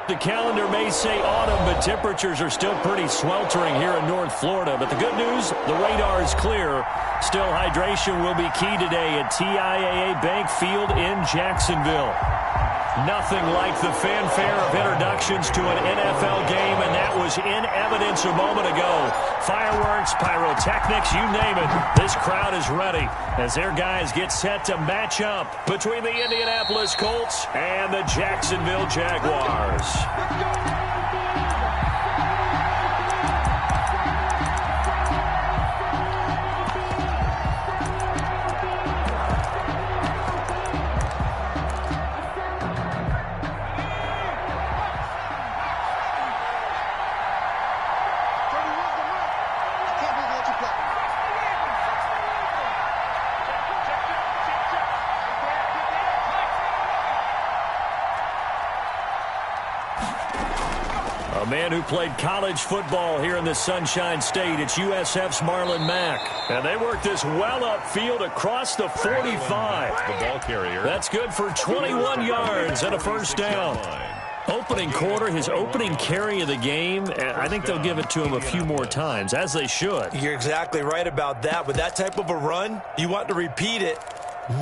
The calendar may say autumn, but temperatures are still pretty sweltering here in North Florida. But the good news, the radar is clear. Still, hydration will be key today at TIAA Bank Field in Jacksonville. Nothing like the fanfare of introductions to an NFL game, and that was in evidence a moment ago. Fireworks, pyrotechnics, you name it. This crowd is ready as their guys get set to match up between the Indianapolis Colts and the Jacksonville Jaguars. A man who played college football here in the Sunshine State. It's USF's Marlon Mack. And they work this well upfield across the 45. The ball carrier. That's good for 21 yards and a first down. Opening quarter, his opening carry of the game, I think they'll give it to him a few more times, as they should. You're exactly right about that. With that type of a run, you want to repeat it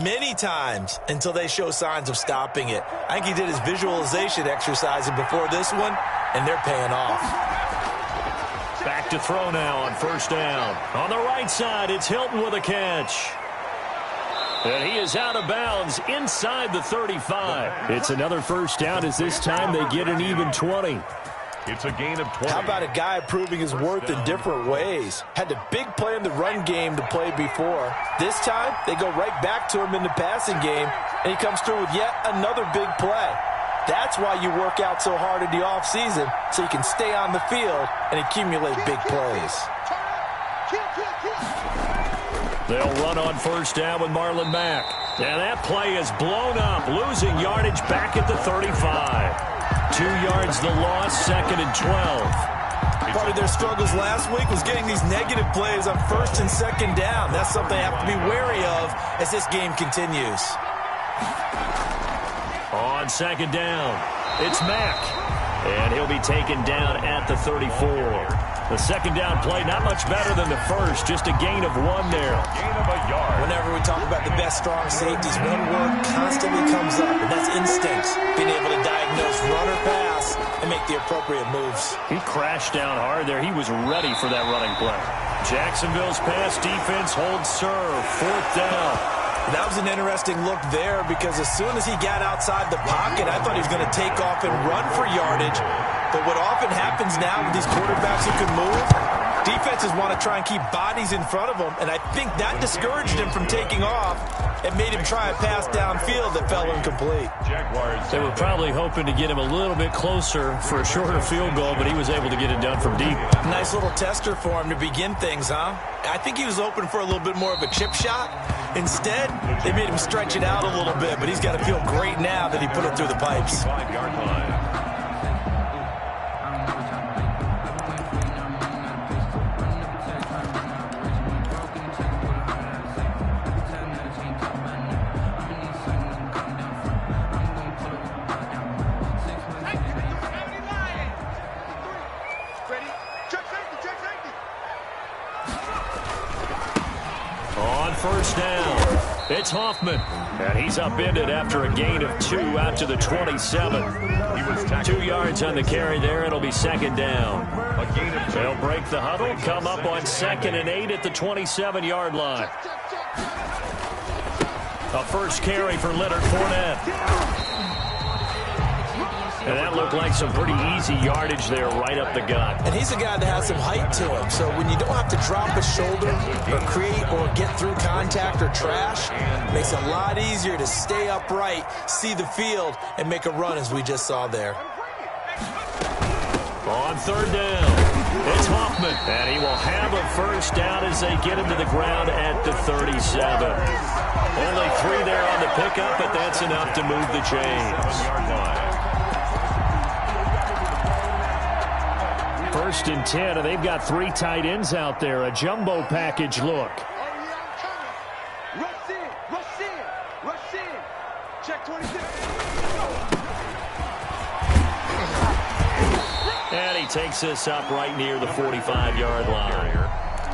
many times until they show signs of stopping it. I think he did his visualization exercise before this one, and they're paying off. Back to throw now on first down. On the right side, it's Hilton with a catch. And he is out of bounds inside the 35. It's another first down as this time they get an even 20. It's a gain of 20. How about a guy proving his worth in different ways? Had a big play in the run game to play before. This time, they go right back to him in the passing game, and he comes through with yet another big play. That's why you work out so hard in the offseason, so you can stay on the field and accumulate big plays. They'll run on first down with Marlon Mack. And that play is blown up, losing yardage back at the 35. 2 yards the loss, second and 12. Part of their struggles last week was getting these negative plays on first and second down. That's something they have to be wary of as this game continues. On second down, it's Mack. And he'll be taken down at the 34. The second down play, not much better than the first, just a gain of 1 there. Gain of a yard. Whenever we talk about the best strong safeties, one word constantly comes up, and that's instincts. Being able to diagnose run or pass and make the appropriate moves. He crashed down hard there. He was ready for that running play. Jacksonville's pass defense holds serve. Fourth down. That was an interesting look there because as soon as he got outside the pocket, I thought he was going to take off and run for yardage. But what often happens now with these quarterbacks who can move, defenses want to try and keep bodies in front of them, and I think that discouraged him from taking off and made him try a pass downfield that fell incomplete. They were probably hoping to get him a little bit closer for a shorter field goal, but he was able to get it done from deep. Nice little tester for him to begin things, huh? I think he was open for a little bit more of a chip shot. Instead, they made him stretch it out a little bit, but he's got to feel great now that he put it through the pipes. 5-yard line. First down. It's Hoffman. And he's upended after a gain of 2 out to the 27. He was tackled. 2 yards on the carry there. It'll be second down. A gain of 2. They'll break the huddle, come up on 2nd and 8 at the 27-yard line. A first carry for Leonard Fournette. And that looked like some pretty easy yardage there right up the gut. And he's a guy that has some height to him. So when you don't have to drop a shoulder or create or get through contact or trash, it makes it a lot easier to stay upright, see the field, and make a run as we just saw there. On third down, it's Hoffman. And he will have a first down as they get into the ground at the 37. Only 3 there on the pickup, but that's enough to move the chains. First and 10, and they've got 3 tight ends out there. A jumbo package look. Rush in. Check 26. And he takes this up right near the 45-yard line.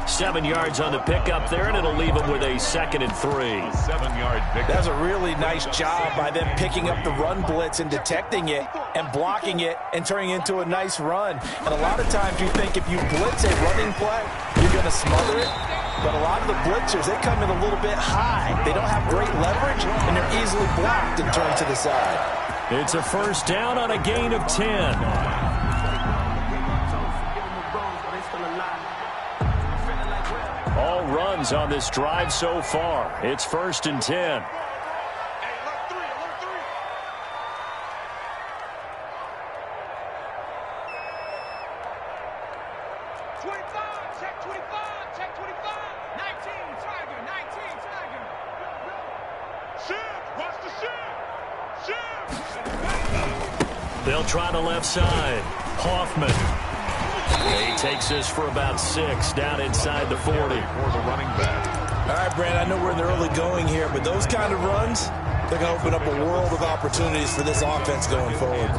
7 yards on the pickup there, and it'll leave him with a 2nd and 3. 7-yard pickup. That's a really nice job by them picking up the run blitz and detecting it and blocking it and turning it into a nice run. And a lot of times you think if you blitz a running play, you're going to smother it. But a lot of the blitzers, they come in a little bit high. They don't have great leverage, and they're easily blocked and turned to the side. It's a first down on a gain of 10. All runs on this drive so far. It's 1st and 10. They'll try the left side. Hoffman. He takes this for about 6 down inside the 40. For the running back. All right, Brandon, I know we're in the early going here, but those kind of runs, they're going to open up a world of opportunities for this offense going forward.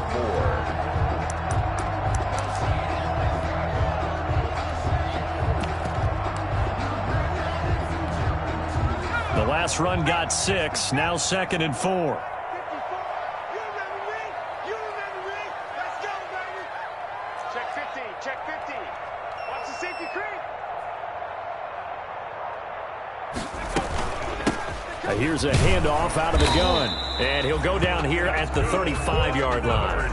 The last run got 6, now 2nd and 4. Here's a handoff out of the gun. And he'll go down here at the 35-yard line.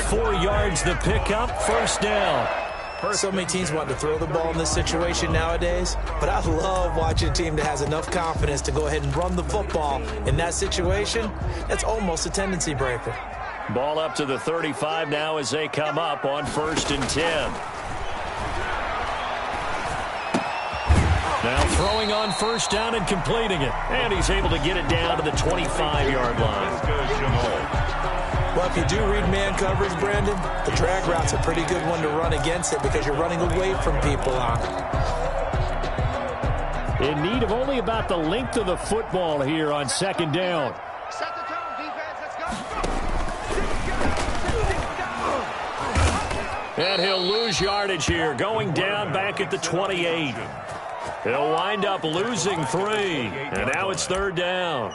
4 yards the pickup, 1st down. So many teams want to throw the ball in this situation nowadays, but I love watching a team that has enough confidence to go ahead and run the football in that situation. That's almost a tendency breaker. Ball up to the 35 now as they come up on 1st and 10. Now throwing on 1st down and completing it. And he's able to get it down to the 25-yard line. Well, if you do read man coverage, Brandon, the drag route's a pretty good one to run against it because you're running away from people on it. In need of only about the length of the football here on 2nd down. Set the tone, defense. Let's go. And he'll lose yardage here, going down back at the 28. He'll wind up losing 3, and now it's 3rd down.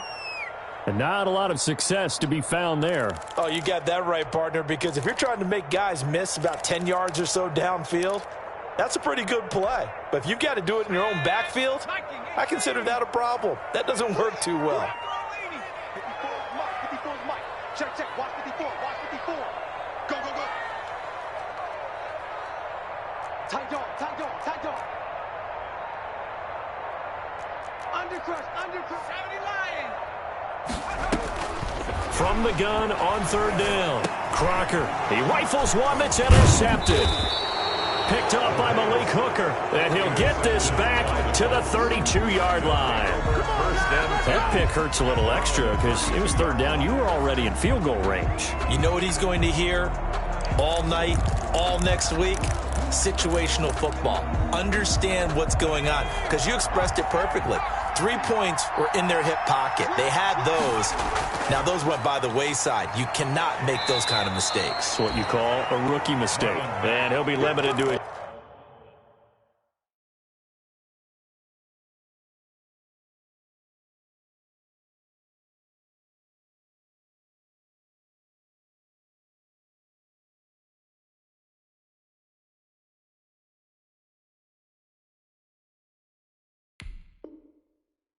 And not a lot of success to be found there. Oh, you got that right, partner, because if you're trying to make guys miss about 10 yards or so downfield, that's a pretty good play. But if you've got to do it in your own backfield, I consider that a problem. That doesn't work too well. Check, watch 54, watch 54. Go, go, go. Tight dog. Undercrush, 70 Lion. From the gun on 3rd down. Crocker, he rifles one that's intercepted. Picked up by Malik Hooker, and he'll get this back to the 32-yard line. That pick hurts a little extra because it was 3rd down. You were already in field goal range. You know what he's going to hear all night, all next week? Situational football. Understand what's going on, because you expressed it perfectly. 3 points were in their hip pocket. They had those. Now, those went by the wayside. You cannot make those kind of mistakes. That's what you call a rookie mistake. And he'll be limited to it.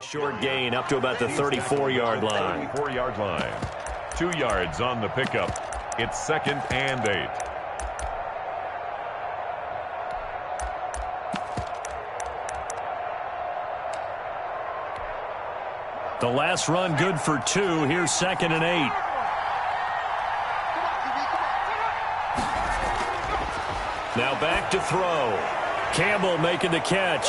Short gain up to about the 34-yard line. 34-yard line. 2 yards on the pickup. It's 2nd and 8. The last run good for 2. Here's 2nd and 8. Now back to throw. Campbell making the catch.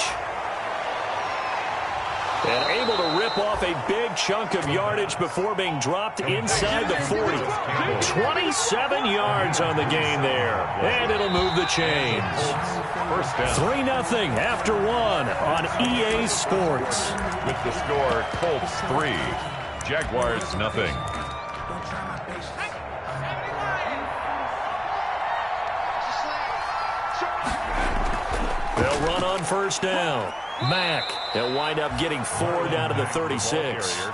And able to rip off a big chunk of yardage before being dropped inside the 40. 27 yards on the game there. And it'll move the chains. 3-0 after 1 on EA Sports. With the score, Colts 3, Jaguars 0. They'll run on first down. Mack, they'll wind up getting 4 down to the 36.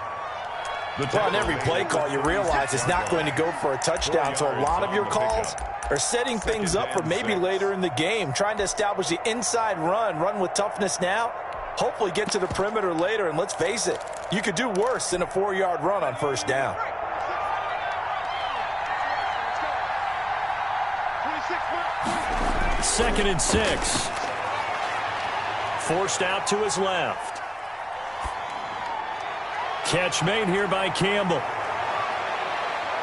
Well, on every play call, you realize it's not going to go for a touchdown, so a lot of your calls are setting things up for maybe later in the game, trying to establish the inside run with toughness now, hopefully get to the perimeter later, and let's face it, you could do worse than a 4-yard run on first down. Second and 6. Forced out to his left. Catch made here by Campbell.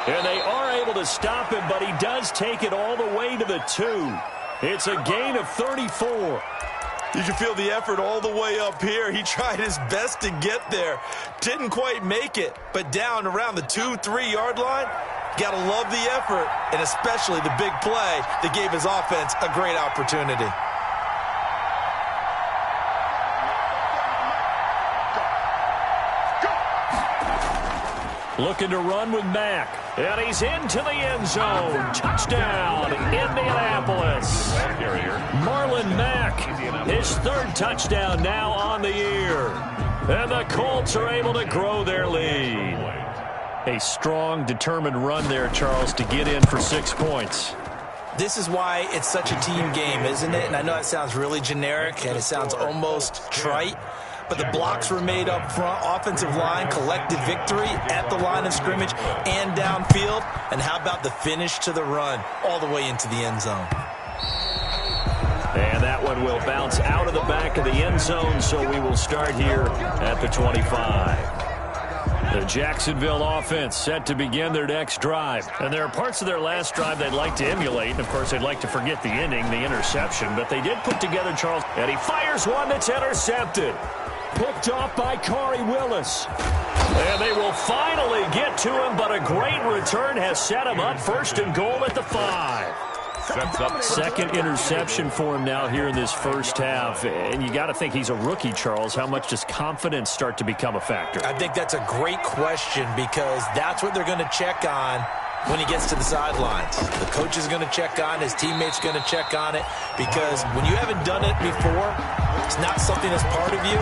And they are able to stop him, but he does take it all the way to the 2. It's a gain of 34. You can feel the effort all the way up here. He tried his best to get there. Didn't quite make it, but down around the 2-3-yard line, got to love the effort, and especially the big play that gave his offense a great opportunity. Looking to run with Mack. And he's into the end zone. Touchdown, Indianapolis. Marlon Mack, his 3rd touchdown now on the year. And the Colts are able to grow their lead. A strong, determined run there, Charles, to get in for 6 points. This is why it's such a team game, isn't it? And I know it sounds really generic and it sounds almost trite, but the blocks were made up front. Offensive line, collective victory at the line of scrimmage and downfield. And how about the finish to the run all the way into the end zone? And that one will bounce out of the back of the end zone, so we will start here at the 25. The Jacksonville offense set to begin their next drive. And there are parts of their last drive they'd like to emulate. And, of course, they'd like to forget the ending, the interception. But they did put together Charles. And he fires one that's intercepted. Picked off by Corey Willis. And they will finally get to him, but a great return has set him up 1st and goal at the 5. Second interception for him now here in this first half. And you got to think he's a rookie, Charles. How much does confidence start to become a factor? I think that's a great question because that's what they're going to check on when he gets to the sidelines. The coach is going to check on, his teammates going to check on it, because when you haven't done it before, it's not something that's part of you.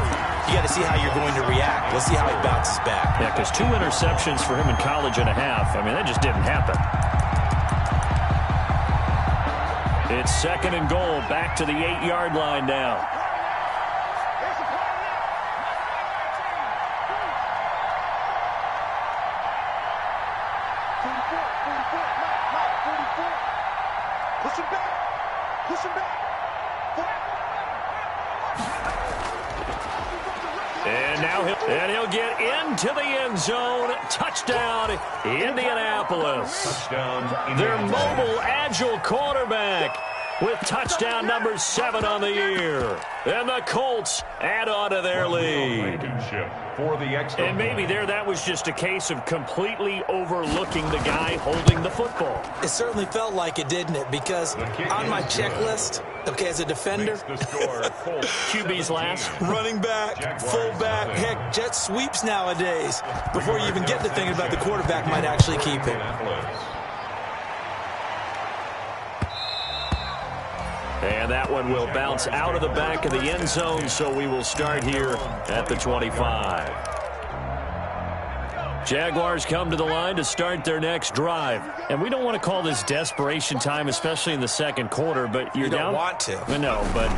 You got to see how you're going to react. Let's see how he bounces back. Yeah, because 2 interceptions for him in college and a half. I mean, that just didn't happen. It's 2nd and goal, back to the 8-yard line now. Push him back. Push him back. And now he'll get into the end zone. Touchdown, Indianapolis. Touchdown, Their mobile, agile quarterback with touchdown number 7 on the year. And the Colts add on to their lead. For the extra and maybe that was just a case of completely overlooking the guy holding the football. It certainly felt like it, didn't it? Because on my checklist, okay, as a defender, QB's last. running back, fullback, heck, jet sweeps nowadays. Before you even get to thinking about the quarterback might actually keep it. And that one will bounce out of the back of the end zone, so we will start here at the 25. Jaguars come to the line to start their next drive. And we don't want to call this desperation time, especially in the second quarter, but you're down. You don't want to. No, but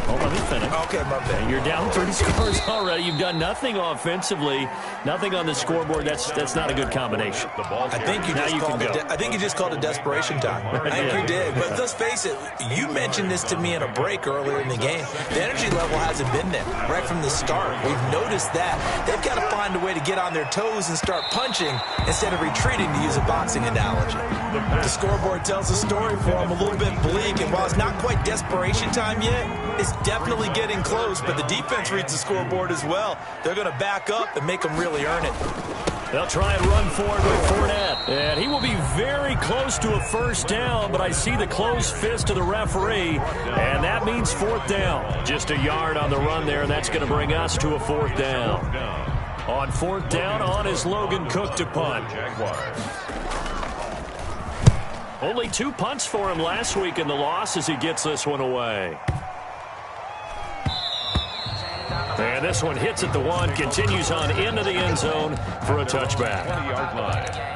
hold on, let me finish. Okay, my bad. You're down 3 scores already. You've done nothing offensively, nothing on the scoreboard. That's not a good combination. I think you just called it desperation time. I think you did. But let's face it, you mentioned this to me in a break earlier in the game. The energy level hasn't been there right from the start. We've noticed that. They've got to find a way to get on their toes and start punching instead of retreating, to use a boxing analogy. The scoreboard tells a story for them, a little bit bleak, and while it's not quite desperation time yet, it's definitely getting close, but the defense reads the scoreboard as well. They're going to back up and make them really earn it. They'll try and run forward with Fournette. And he will be very close to a first down, but I see the closed fist of the referee, and that means 4th down. Just a yard on the run there, and that's going to bring us to a 4th down. On 4th down, on is Logan Cook to punt. Only 2 punts for him last week in the loss as he gets this one away. And this one hits at the 1, continues on into the end zone for a touchback. 20-yard line.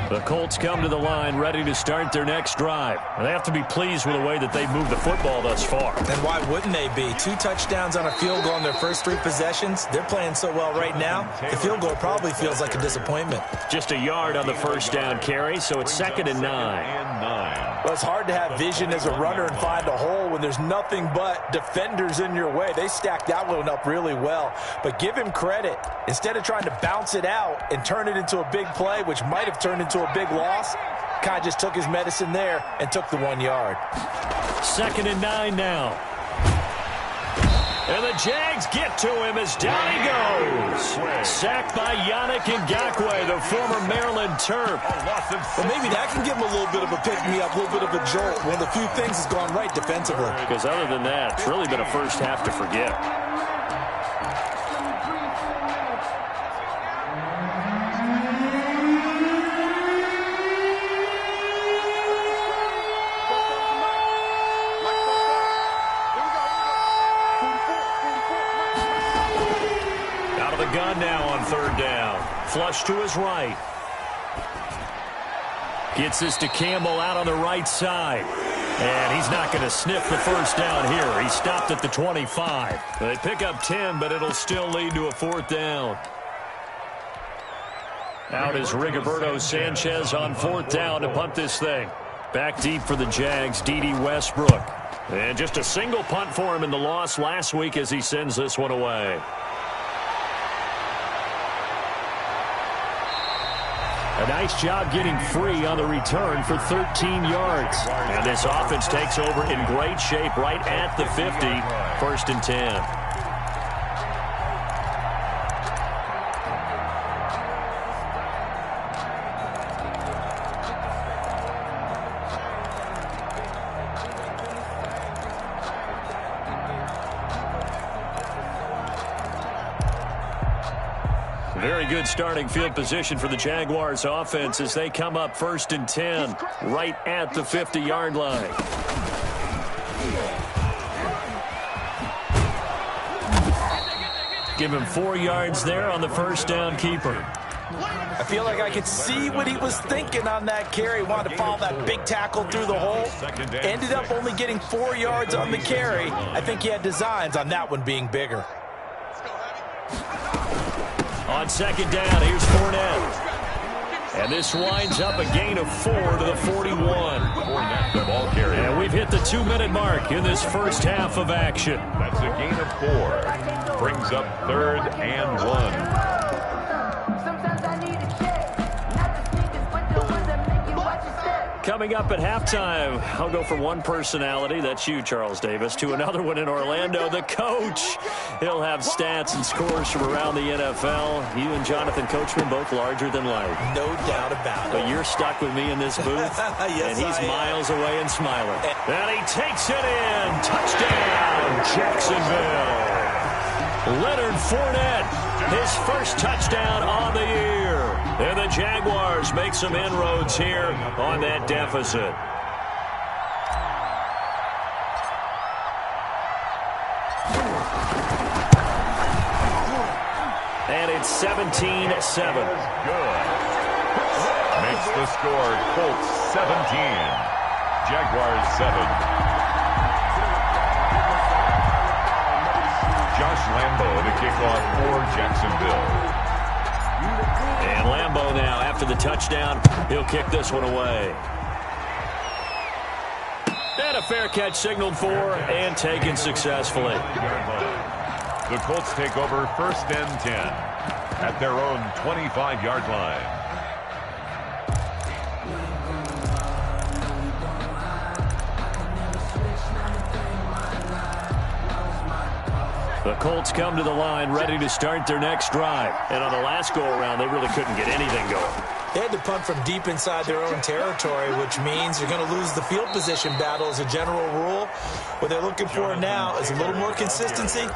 The Colts come to the line ready to start their next drive. And they have to be pleased with the way that they've moved the football thus far. And why wouldn't they be? 2 touchdowns on a field goal in their first 3 possessions. They're playing so well right now, the field goal probably feels like a disappointment. Just a yard on the first down carry, so it's 2nd and 9. Well, it's hard to have vision as a runner and find a hole when there's nothing but defenders in your way. They stacked that one up really well. But give him credit. Instead of trying to bounce it out and turn it into a big play, which might have turned into a big loss, kind of just took his medicine there and took the 1 yard. 2nd and 9 now. And the Jags get to him as down he goes. Sacked by Yannick Ngakoue, the former Maryland Terp. Well, maybe that can give him a little bit of a pick-me-up, a little bit of a jolt. One of the few things has gone right defensively. Because other than that, it's really been a first half to forget. Gun now on 3rd down. Flush to his right. Gets this to Campbell out on the right side. And he's not going to sniff the first down here. He stopped at the 25. They pick up 10, but it'll still lead to a 4th down. Out is Rigoberto Sanchez on 4th down to punt this thing. Back deep for the Jags, D.D. Westbrook. And just a single punt for him in the loss last week as he sends this one away. A nice job getting free on the return for 13 yards. And this offense takes over in great shape right at the 50. 1st and 10. Very good starting field position for the Jaguars offense as they come up 1st and 10 right at the 50-yard line. Give him 4 yards there on the first down keeper. I feel like I could see what he was thinking on that carry. Wanted to follow that big tackle through the hole. Ended up only getting 4 yards on the carry. I think he had designs on that one being bigger. On 2nd down, here's Fournette. And this winds up a gain of 4 to the 41. The ball carrier. And we've hit the 2-minute mark in this first half of action. That's a gain of 4. Brings up 3rd and 1. Coming up at halftime, I'll go from one personality, that's you, Charles Davis, to another one in Orlando, the coach. He'll have stats and scores from around the NFL. You and Jonathan Coachman both larger than life. No doubt about it. But you're stuck with me in this booth, yes, and he's miles away and smiling. And he takes it in. Touchdown, Jacksonville. Leonard Fournette, his first touchdown on the year. And the Jaguars make some inroads here on that deficit. And it's 17-7. Good. Makes the score Colts 17. Jaguars 7. Josh Lambo to kick off for Jacksonville. And Lambo now, after the touchdown, he'll kick this one away. And a fair catch signaled for and taken successfully. The Colts take over 1st and 10 at their own 25-yard line. The Colts come to the line ready to start their next drive. And on the last go-around, they really couldn't get anything going. They had to punt from deep inside their own territory, which means you're going to lose the field position battle as a general rule. What they're looking for now is a little more consistency,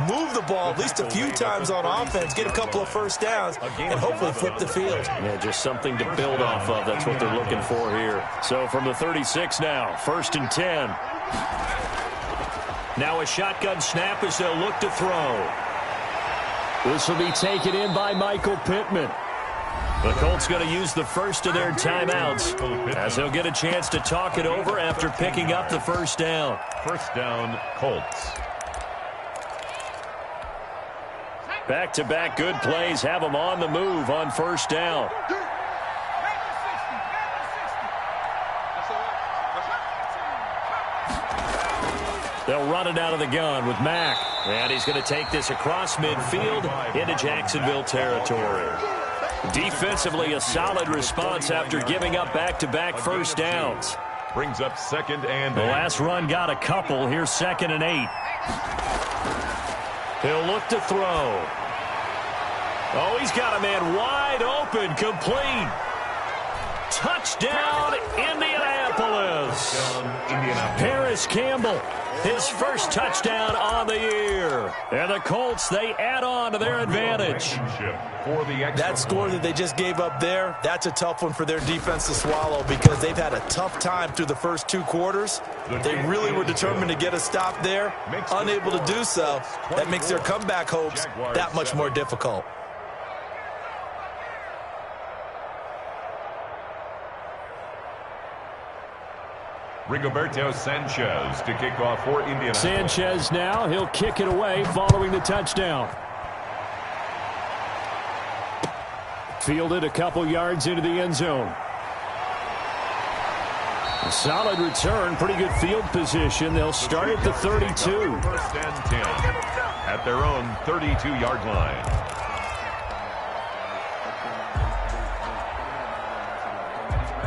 move the ball at least a few times on offense, get a couple of first downs, and hopefully flip the field. Yeah, just something to build off of. That's what they're looking for here. So from the 36 now, 1st and 10. Now a shotgun snap as they'll look to throw. This will be taken in by Michael Pittman. The Colts going to use the first of their timeouts as they'll get a chance to talk it over after picking up the first down. First down, Colts. Back-to-back good plays have them on the move on first down. They'll run it out of the gun with Mack. And he's going to take this across midfield into Jacksonville territory. Defensively, a solid response after giving up back-to-back first downs. Brings up second and 8. The last run got a couple. Here's 2nd and 8. He'll look to throw. Oh, he's got a man wide open, complete. Touchdown, Indianapolis. Paris Campbell, his first touchdown on the year. And the Colts, they add on to their advantage. That score that they just gave up there, that's a tough one for their defense to swallow because they've had a tough time through the first 2 quarters. They really were determined to get a stop there, unable to do so. That makes their comeback hopes that much more difficult. Rigoberto Sanchez to kick off for Indianapolis. Sanchez now, he'll kick it away following the touchdown. Fielded a couple yards into the end zone. A solid return, pretty good field position. They'll start at the 32. First and 10 at their own 32-yard line.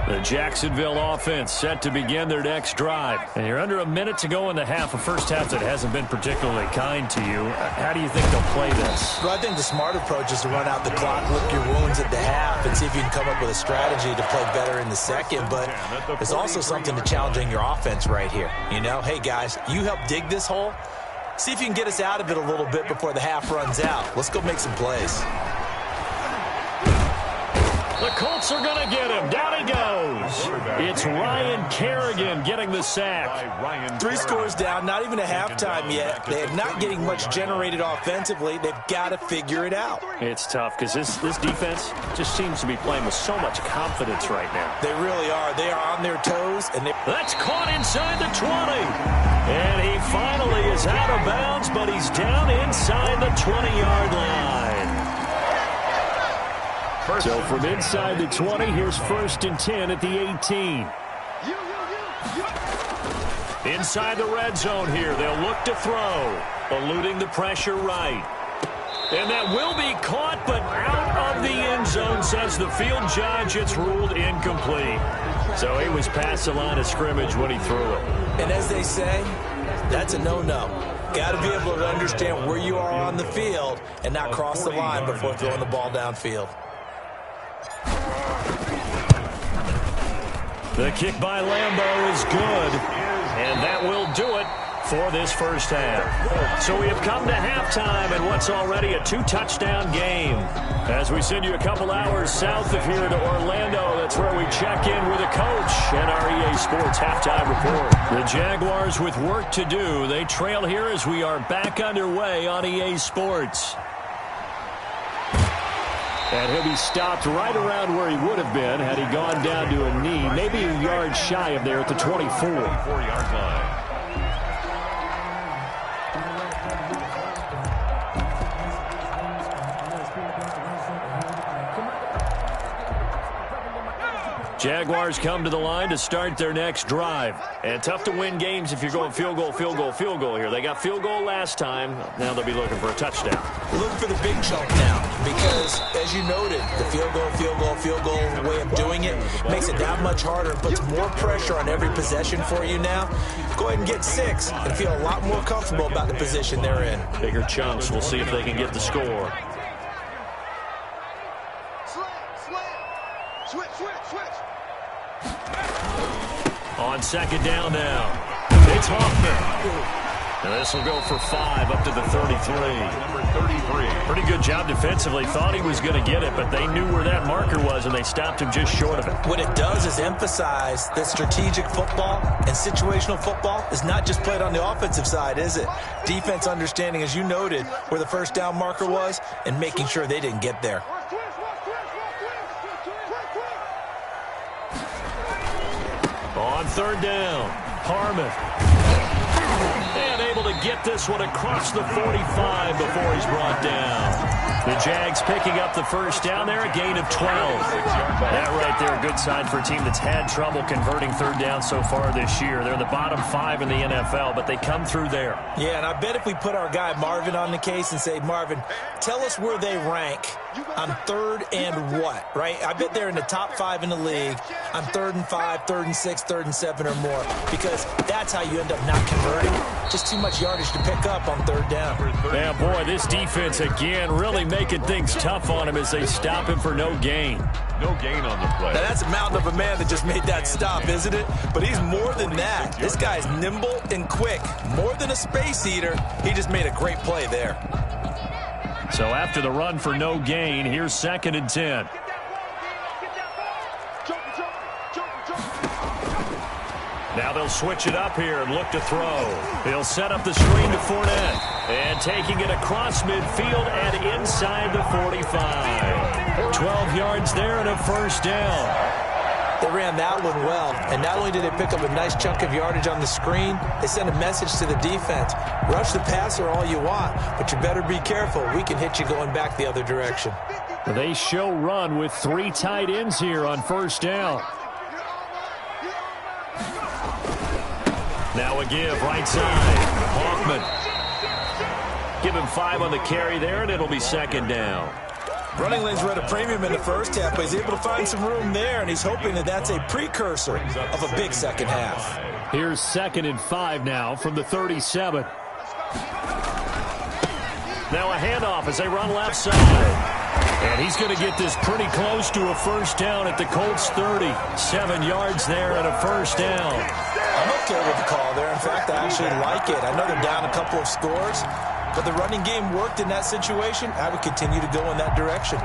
The Jacksonville offense set to begin their next drive. And you're under a minute to go in the half, a first half that hasn't been particularly kind to you. How do you think they'll play this? Well, I think the smart approach is to run out the clock, lick your wounds at the half, and see if you can come up with a strategy to play better in the second. But there's also something to challenging your offense right here. You know, hey, guys, you help dig this hole. See if you can get us out of it a little bit before the half runs out. Let's go make some plays. The Colts are going to get him. Down he goes. It's Ryan Kerrigan getting the sack. 3 scores down, not even a halftime yet. They are not getting much generated offensively. They've got to figure it out. It's tough because this defense just seems to be playing with so much confidence right now. They really are. They are on their toes. And that's caught inside the 20. And he finally is out of bounds, but he's down inside the 20-yard line. So from inside the 20, here's 1st and 10 at the 18. Inside the red zone here, they'll look to throw, eluding the pressure right. And that will be caught, but out of the end zone, says the field judge. It's ruled incomplete. So he was past the line of scrimmage when he threw it. And as they say, that's a no-no. Got to be able to understand where you are on the field and not cross the line before throwing the ball downfield. The kick by Lambeau is good, and that will do it for this first half. So we have come to halftime in what's already a 2-touchdown game. As we send you a couple hours south of here to Orlando, that's where we check in with a coach and our EA Sports halftime report. The Jaguars with work to do. They trail here as we are back underway on EA Sports. And he'll be stopped right around where he would have been had he gone down to a knee, maybe a yard shy of there at the 24. 24-yard line. Jaguars come to the line to start their next drive. And tough to win games if you're going field goal, field goal, field goal here. They got field goal last time. Now they'll be looking for a touchdown. Look for the big chunk now because, as you noted, the field goal way of doing it makes it that much harder and puts more pressure on every possession for you now. Go ahead and get 6 and feel a lot more comfortable about the position they're in. Bigger chunks. We'll see if they can get the score. On second down now, it's Hoffman. And this will go for 5 up to the 33. Number 33. Pretty good job defensively. Thought he was going to get it, but they knew where that marker was, and they stopped him just short of it. What it does is emphasize that strategic football and situational football is not just played on the offensive side, is it? Defense understanding, as you noted, where the first down marker was and making sure they didn't get there. On third down, Harmon. And able to get this one across the 45 before he's brought down. The Jags picking up the first down there, a gain of 12. That right there, a good sign for a team that's had trouble converting third down so far this year. They're in the bottom 5 in the NFL, but they come through there. Yeah, and I bet if we put our guy Marvin on the case and say, Marvin, tell us where they rank on third and what, right? I bet they're in the top 5 in the league on 3rd and 5, 3rd and 6, 3rd and 7 or more, because that's how you end up not converting. Just too much yardage to pick up on third down. Yeah, boy, this defense again really making things tough on him as they stop him for no gain. No gain on the play. Now, that's a mountain of a man that just made that stop, isn't it? But he's more than that. This guy's nimble and quick. More than a space eater, he just made a great play there. So after the run for no gain, here's 2nd and 10. Now they'll switch it up here and look to throw. They'll set up the screen to Fournette. And taking it across midfield and inside the 45. 12 yards there and a first down. They ran that one well, and not only did they pick up a nice chunk of yardage on the screen, they sent a message to the defense. Rush the passer all you want, but you better be careful. We can hit you going back the other direction. They show run with 3 tight ends here on first down. Now a give, right side. Hoffman. Give him 5 on the carry there, and it'll be 2nd down. Running lanes were at a premium in the first half, but he's able to find some room there, and he's hoping that that's a precursor of a big second half. Here's 2nd and 5 now from the 37. Now a handoff as they run left side. And he's going to get this pretty close to a first down at the Colts 30. 7 yards there and a first down. I'm okay with the call there. In fact, I actually like it. I know they're down a couple of scores, but the running game worked in that situation. I would continue to go in that direction.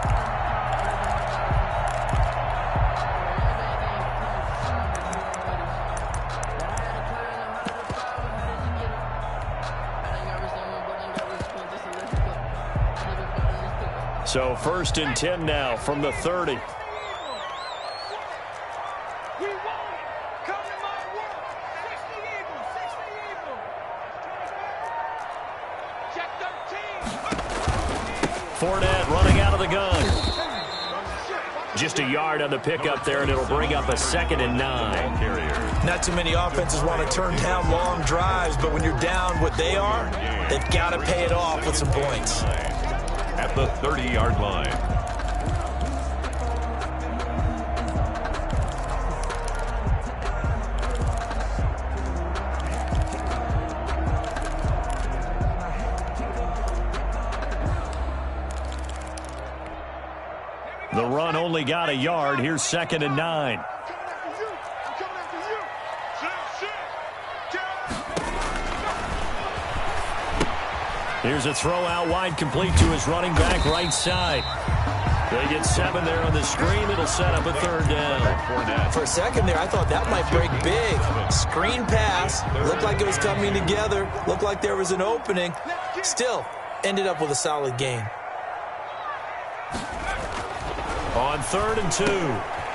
So 1st and 10 now from the 30. Fournette running out of the gun. Just a yard on the pickup there, and it'll bring up a 2nd and 9. Not too many offenses want to turn down long drives, but when you're down what they are, they've got to pay it off with some points. At the 30-yard line. The run only got a yard. Here's 2nd and 9. Here's a throw out wide, complete to his running back right side. They get 7 there on the screen. It'll set up a 3rd down. For a second there, I thought that might break big. Screen pass. Looked like it was coming together. Looked like there was an opening. Still, ended up with a solid gain. On 3rd and 2,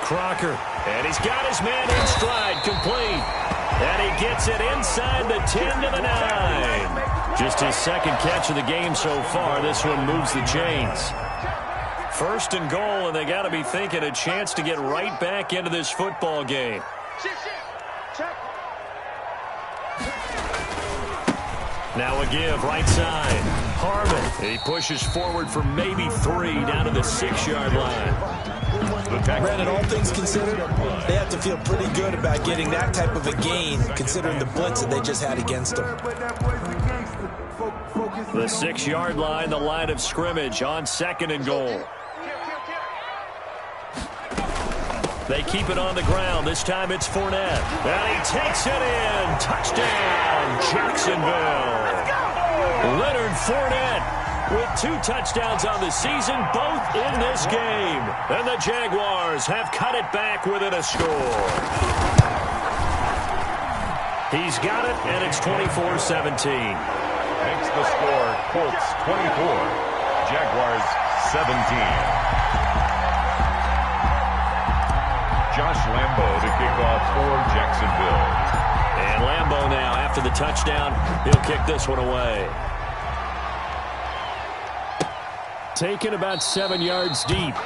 Crocker. And he's got his man in stride, complete. And he gets it inside the 10 to the 9. Just his 2nd catch of the game so far. This one moves the chains. 1st and goal, and they got to be thinking a chance to get right back into this football game. Now a give, right side. Harmon. He pushes forward for maybe 3 down to the 6-yard line. Brandon, all things considered, they have to feel pretty good about getting that type of a gain, considering the blitz that they just had against them. The 6-yard line, the line of scrimmage on 2nd and goal. They keep it on the ground. This time it's Fournette. And he takes it in. Touchdown, Jacksonville. Leonard Fournette with 2 touchdowns on the season, both in this game. And the Jaguars have cut it back within a score. He's got it, and it's 24-17. Makes the score Colts 24, Jaguars 17. Josh Lambo to kick off for Jacksonville. And Lambo now, after the touchdown, he'll kick this one away. Taken about 7 yards deep.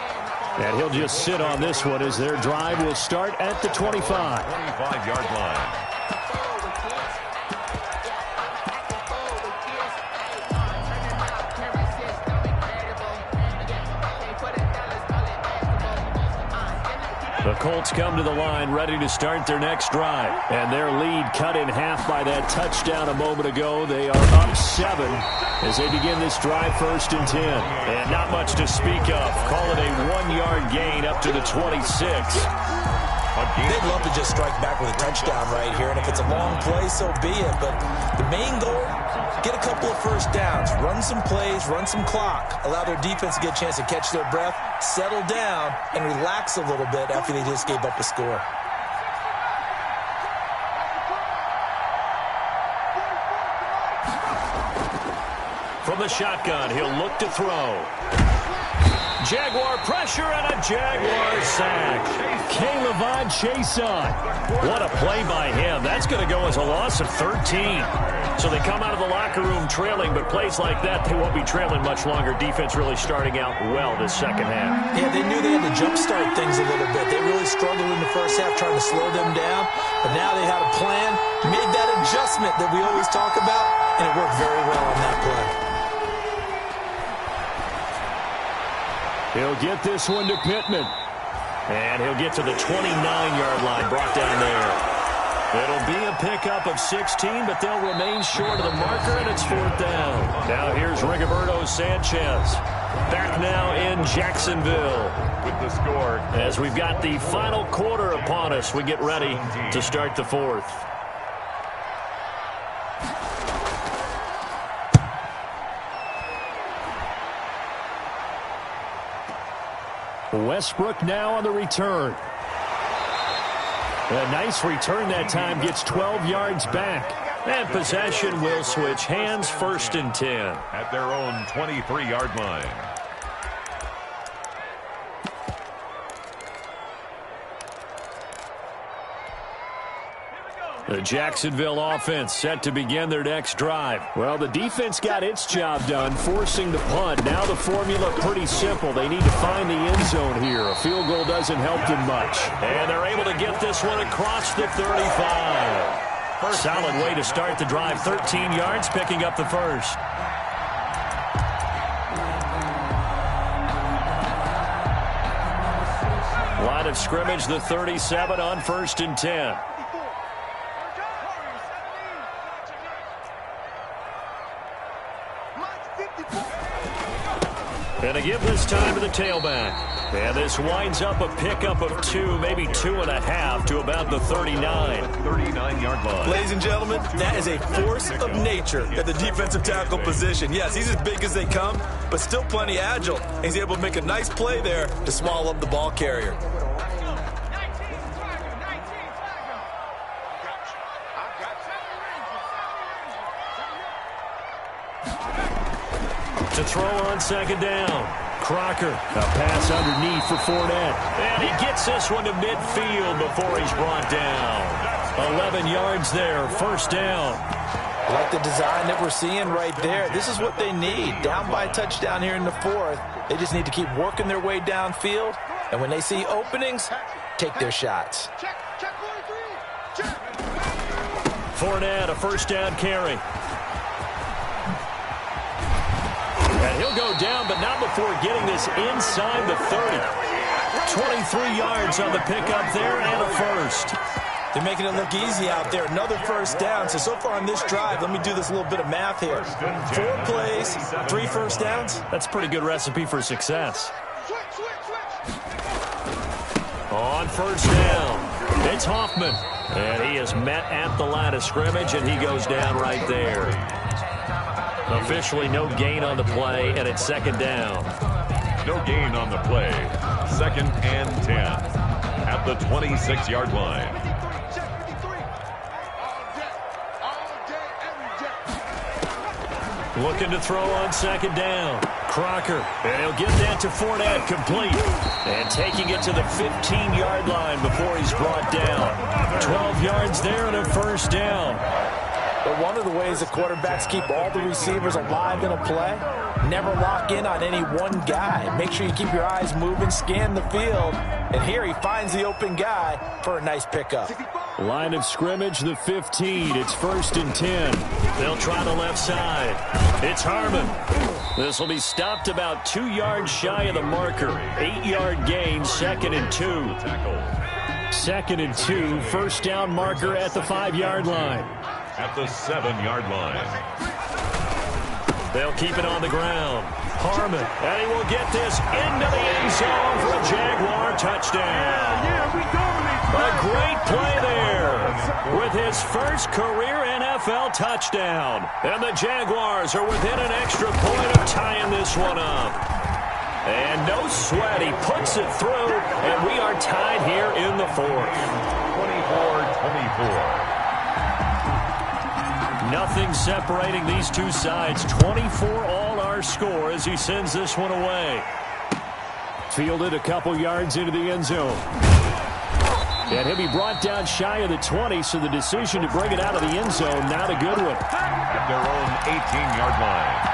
And he'll just sit on this one as their drive will start at the 25. 25-yard line. The Colts come to the line ready to start their next drive. And their lead cut in half by that touchdown a moment ago. They are up 7 as they begin this drive 1st and 10. And not much to speak of. Call it a 1-yard gain up to the 26. They'd love to just strike back with a touchdown right here. And if it's a long play, so be it. But the main goal, get a couple of first downs, run some plays, run some clock, allow their defense to get a chance to catch their breath, settle down, and relax a little bit after they just gave up a score. From the shotgun, he'll look to throw. Jaguar pressure and a Jaguar sack. killa19206's. What a play by him. That's going to go as a loss of 13. So they come out of the locker room trailing, but plays like that, they won't be trailing much longer. Defense really starting out well this second half. Yeah, they knew they had to jumpstart things a little bit. They really struggled in the first half trying to slow them down, but now they had a plan, made that adjustment that we always talk about, and it worked very well on that play. He'll get this one to Pittman. And he'll get to the 29-yard line, brought down there. It'll be a pickup of 16, but they'll remain short of the marker, and it's 4th down. Now here's Rigoberto Sanchez. Back now in Jacksonville. With the score. As we've got the final quarter upon us, we get ready to start the 4th. Westbrook now on the return. A nice return that time, gets 12 yards back. And possession will switch hands, 1st and 10. At their own 23-yard line. The Jacksonville offense set to begin their next drive. Well, the defense got its job done, forcing the punt. Now the formula pretty simple. They need to find the end zone here. A field goal doesn't help them much. And they're able to get this one across the 35. Solid way to start the drive. 13 yards, picking up the first. Line of scrimmage, the 37 on 1st and 10. And a give this time to the tailback. And this winds up a pickup of 2, maybe 2.5 to about the 39. 39-yard line. Ladies and gentlemen, that is a force of nature at the defensive tackle position. Yes, he's as big as they come, but still plenty agile. He's able to make a nice play there to swallow up the ball carrier. To throw on 2nd down. Crocker, a pass underneath for Fournette. And he gets this one to midfield before he's brought down. 11 yards there, 1st down. I like the design that we're seeing right there. This is what they need. Down by a touchdown here in the 4th. They just need to keep working their way downfield. And when they see openings, take their shots. Fournette, a 1st down carry. And he'll go down, but not before getting this inside the 30. 23 yards on the pickup there and a first. They're making it look easy out there. Another 1st down. So far on this drive, let me do this little bit of math here. 4 plays, 3 1st downs. That's a pretty good recipe for success. On first down, it's Hoffman. And he is met at the line of scrimmage, and he goes down right there. Officially no gain on the play, and it's second down. No gain on the play. 2nd and 10 at the 26-yard line. Looking to throw on second down. Crocker, and he'll get that to Fournette, complete. And taking it to the 15-yard line before he's brought down. 12 yards there and a first down. But one of the ways the quarterbacks keep all the receivers alive in a play, never lock in on any one guy. Make sure you keep your eyes moving, scan the field. And here he finds the open guy for a nice pickup. Line of scrimmage, the 15. It's 1st and 10. They'll try the left side. It's Harmon. This will be stopped about 2 yards shy of the marker. 8-yard gain, 2nd and 2. 2nd and 2, first down marker at the 5-yard line. At the 7-yard line. They'll keep it on the ground. Harmon, and he will get this into the end zone for a Jaguar touchdown. A great play there with his first career NFL touchdown. And the Jaguars are within an extra point of tying this one up. And no sweat, he puts it through, and we are tied here in the 4th. 24-24. Nothing separating these two sides. 24 all our score as he sends this one away. Fielded a couple yards into the end zone. And he'll be brought down shy of the 20, so the decision to bring it out of the end zone, not a good one. At their own 18-yard line.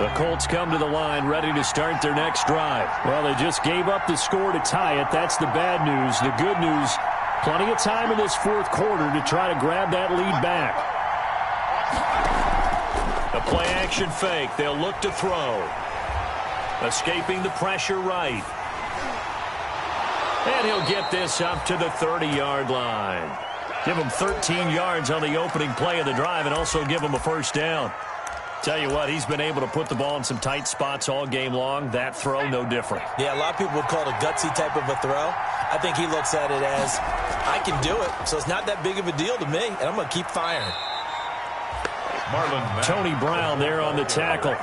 The Colts come to the line ready to start their next drive. Well, they just gave up the score to tie it. That's the bad news. The good news, plenty of time in this 4th quarter to try to grab that lead back. A play-action fake. They'll look to throw. Escaping the pressure right. And he'll get this up to the 30-yard line. Give him 13 yards on the opening play of the drive and also give him a first down. Tell you what, he's been able to put the ball in some tight spots all game long. That throw, no different. Yeah, a lot of people would call it a gutsy type of a throw. I think he looks at it as, I can do it, so it's not that big of a deal to me, and I'm going to keep firing. Tony Brown there on the tackle.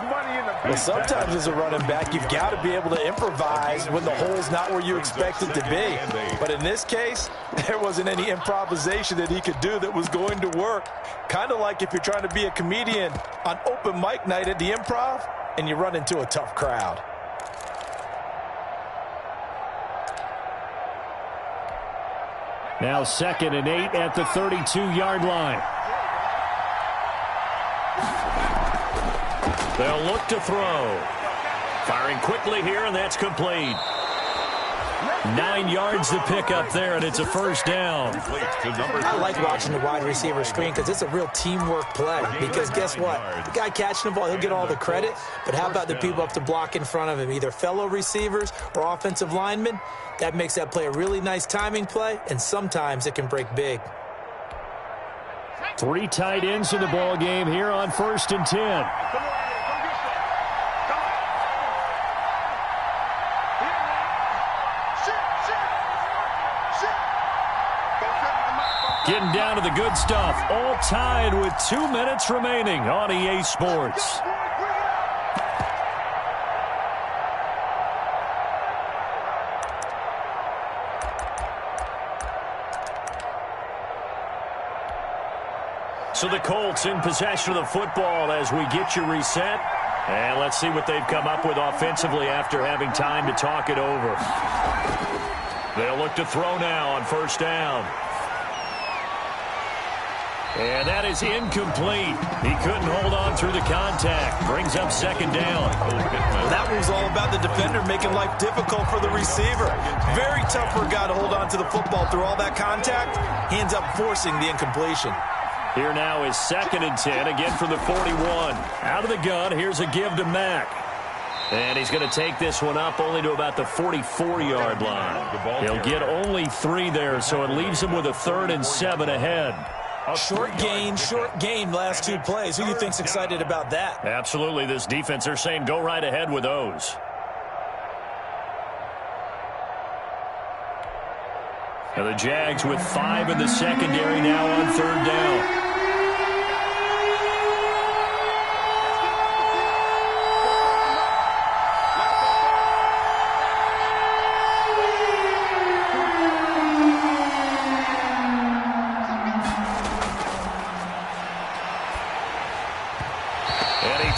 Well, sometimes as a running back, you've got to be able to improvise when the hole's not where you expect it to be. But in this case, there wasn't any improvisation that he could do that was going to work. Kind of like if you're trying to be a comedian on open mic night at the Improv and you run into a tough crowd. Now 2nd and 8 at the 32-yard line. They'll look to throw. Firing quickly here, and that's complete. 9 yards to pick up there, and it's a first down. I like watching the wide receiver screen because it's a real teamwork play. Because guess what? The guy catching the ball, he'll get all the credit. But how about the people up to block in front of him, either fellow receivers or offensive linemen? That makes that play a really nice timing play, and sometimes it can break big. 3 tight ends in the ball game here on 1st and 10. Getting down to the good stuff. All tied with 2 minutes remaining on EA Sports. So the Colts in possession of the football as we get you reset. And let's see what they've come up with offensively after having time to talk it over. They'll look to throw now on first down. And that is incomplete. He couldn't hold on through the contact. Brings up second down. That was all about the defender making life difficult for the receiver. Very tough for a guy to hold on to the football through all that contact. He ends up forcing the incompletion. Here now is 2nd and 10, again from the 41. Out of the gun, here's a give to Mack. And he's going to take this one up only to about the 44-yard line. He'll get only 3 there, so it leaves him with a 3rd and 7 ahead. Short gain last two plays. Who do you think's excited about that? Absolutely. This defense, they're saying go right ahead with those. Now the Jags with 5 in the secondary now on 3rd down.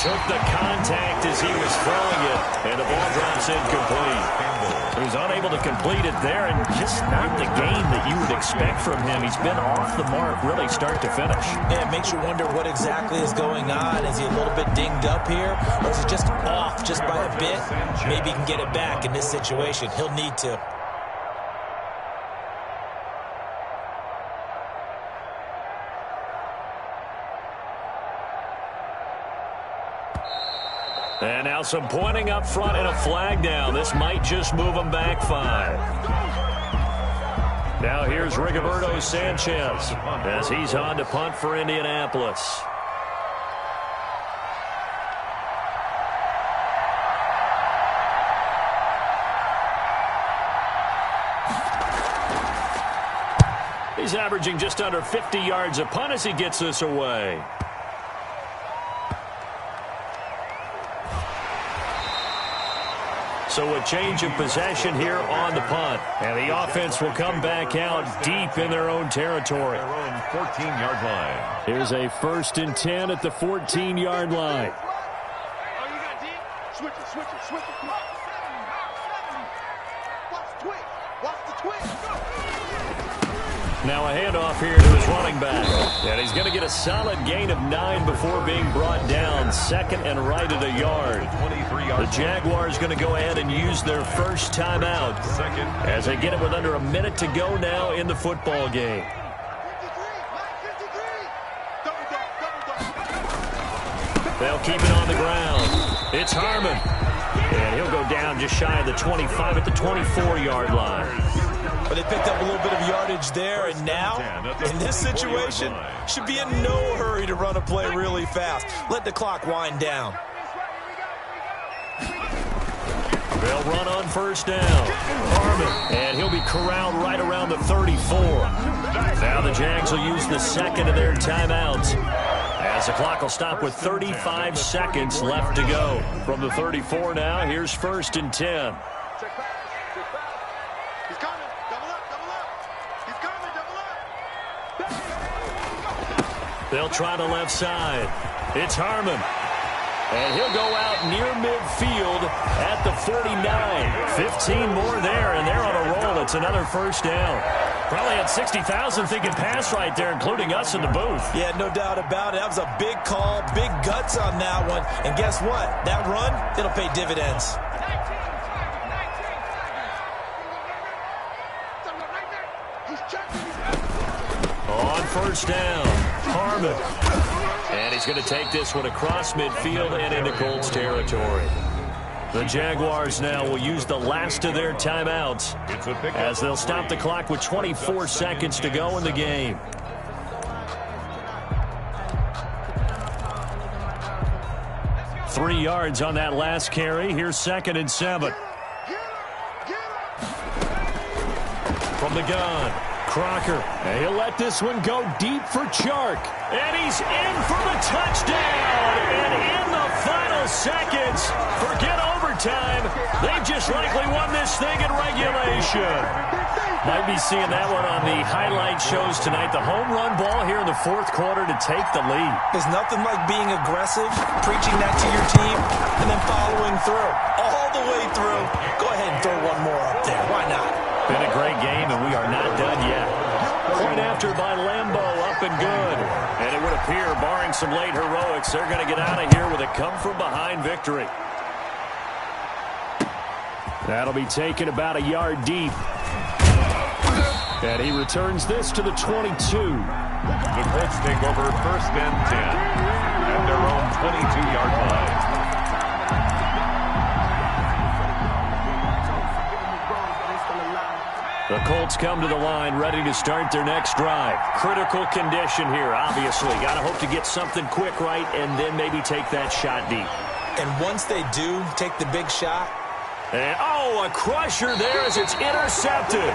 Took the contact as he was throwing it, and the ball drops incomplete. He was unable to complete it there, and just not the game that you would expect from him. He's been off the mark really start to finish. Yeah, it makes you wonder what exactly is going on. Is he a little bit dinged up here, or is he just off just by a bit? Maybe he can get it back in this situation. He'll need to. And now some pointing up front and a flag down. This might just move them back 5. Now here's Rigoberto Sanchez as he's on to punt for Indianapolis. He's averaging just under 50 yards a punt as he gets this away. So a change of possession here on the punt. And the offense will come back out deep in their own territory. Their own 14-yard line. Here's a 1st and 10 at the 14-yard line. Oh, you got deep? Switch it. Watch the twist. Watch the twist. Now a handoff here to his running back. And he's going to get a solid gain of 9 before being brought down. 2nd and right at a yard. The Jaguars going to go ahead and use their first timeout as they get it with under a minute to go now in the football game. They'll keep it on the ground. It's Harmon. And he'll go down just shy of the 25 at the 24-yard line. But they picked up a little bit of yardage there, and now, in this situation, should be in no hurry to run a play really fast. Let the clock wind down. They'll run on 1st down. Harmon, and he'll be corralled right around the 34. Now the Jags will use the 2nd of their timeouts, as the clock will stop with 35 seconds left to go. From the 34 now, here's 1st and 10. He's coming. Double up. He's coming. Double up. They'll try the left side. It's Harmon. And he'll go out near midfield at the 49. 15 more there, and they're on a roll. It's another 1st down. Probably had 60,000 thinking pass right there, including us in the booth. Yeah, no doubt about it. That was a big call, big guts on that one. And guess what? That run, it'll pay dividends. On 1st down, Harmon. And he's going to take this one across midfield and into Colts territory. The Jaguars now will use the last of their timeouts as they'll stop the clock with 24 seconds to go in the game. Three yards on that last carry. Here's 2nd and 7. From the gun, Crocker. And he'll let this one go deep for Chark. And he's in for the touchdown. And in the final seconds, forget overtime. They've just likely won this thing in regulation. Might be seeing that one on the highlight shows tonight. The home run ball here in the 4th quarter to take the lead. There's nothing like being aggressive, preaching that to your team, and then following through. All the way through. Go ahead and throw one more up there. Why not? Been a great game, and we are not done yet. Point after by Lambeau, up and good. And it would appear, barring some late heroics, they're going to get out of here with a come-from-behind victory. That'll be taken about a yard deep. And he returns this to the 22. The Colts take over 1st and 10 at their own 22-yard line. The Colts come to the line ready to start their next drive. Critical condition here, obviously. Got to hope to get something quick right and then maybe take that shot deep. And once they do take the big shot. And, a crusher there as it's intercepted.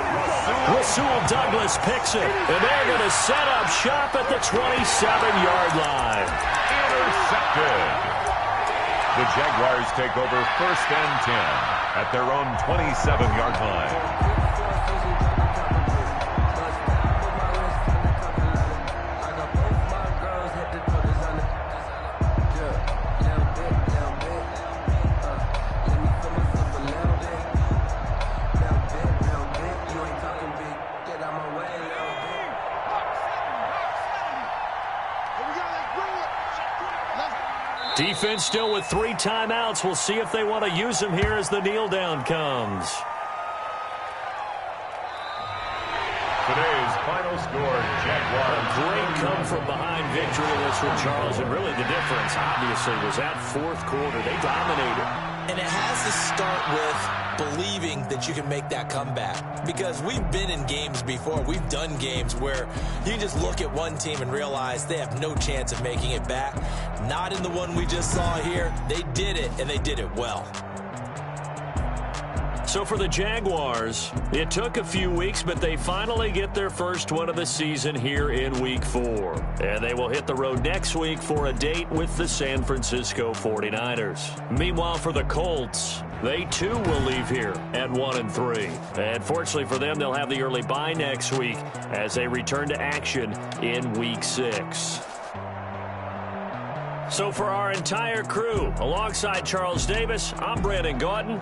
Rasul Douglas picks it. And they're going to set up shop at the 27-yard line. Intercepted. The Jaguars take over 1st and 10 at their own 27-yard line. Defense still with 3 timeouts. We'll see if they want to use them here as the kneel down comes. Today's final score, Jaguars. Great come from behind victory in this one, Charles. And really the difference, obviously, was that 4th quarter. They dominated. And it has to start with believing that you can make that comeback. Because we've been in games before. We've done games where you just look at one team and realize they have no chance of making it back. Not in the one we just saw here. They did it, and they did it well. So for the Jaguars, it took a few weeks, but they finally get their first one of the season here in Week 4. And they will hit the road next week for a date with the San Francisco 49ers. Meanwhile, for the Colts, they too will leave here at 1-3. And fortunately for them, they'll have the early bye next week as they return to action in Week 6. So for our entire crew, alongside Charles Davis, I'm Brandon Gauton.